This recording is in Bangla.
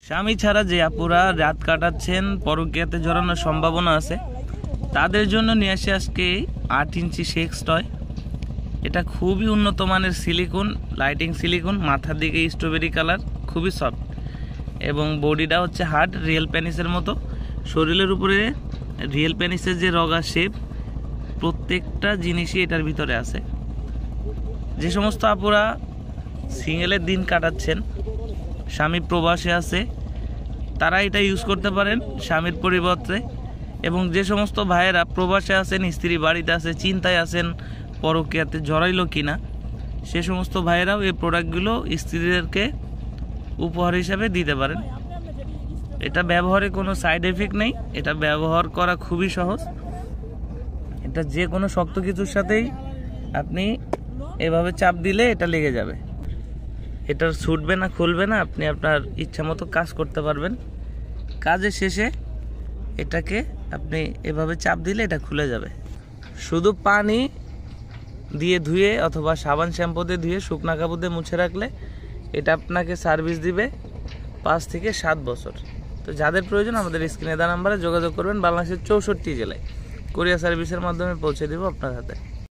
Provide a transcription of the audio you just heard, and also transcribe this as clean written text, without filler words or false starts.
স্বামী ছাড়া যে আপুরা রাত কাটাচ্ছেন, পরকীয়াতে জড়ানোর সম্ভাবনা আছে, তাদের জন্য নিয়ে আসে আজকে 8 ইঞ্চি সেক্স টয়। এটা খুবই উন্নত মানের সিলিকন, লাইটিং সিলিকন, মাথার দিকে স্ট্রবেরি কালার, খুবই সফট এবং বডিটা হচ্ছে হার্ড, রিয়েল পেনিসের মতো। শরীরের উপরে রিয়েল পেনিসের যে রগা শেপ, প্রত্যেকটা জিনিসই এটার ভিতরে আছে। যে সমস্ত আপুরা সিঙ্গেলের দিন কাটাচ্ছেন, স্বামী প্রবাসে আছে, তারা এটা ইউজ করতে পারেন স্বামীর পরিবর্তে। এবং যে সমস্ত ভাইয়েরা প্রবাসে আছেন, স্ত্রী বাড়িতে আছে, চিন্তায় আছেন পরকীয়াতে জড়াইলো কিনা, সে সমস্ত ভাইয়েরাও এই প্রোডাক্টগুলো স্ত্রীদেরকে উপহার হিসাবে দিতে পারেন। এটা ব্যবহারে কোনো সাইড এফেক্ট নেই, এটা ব্যবহার করা খুবই সহজ। এটা যে কোনো শক্ত কিছুর সাথেই আপনি এভাবে চাপ দিলে এটা লেগে যাবে, এটা ছুটবে না, খুলবে না। আপনি আপনার ইচ্ছা মতো কাজ করতে পারবেন। কাজের শেষে এটাকে আপনি এভাবে চাপ দিলে এটা খুলে যাবে। শুধু পানি দিয়ে ধুয়ে অথবা সাবান শ্যাম্পু দিয়ে ধুয়ে শুকনা কাপড় দিয়ে মুছে রাখলে এটা আপনাকে সার্ভিস দিবে 5 থেকে 7 বছর। তো যাদের প্রয়োজন আমাদের স্ক্রিনে দেওয়া নাম্বারে যোগাযোগ করবেন। বাংলাদেশের 64 জেলায় কুরিয়ার সার্ভিসের মাধ্যমে পৌঁছে দেব আপনার হাতে।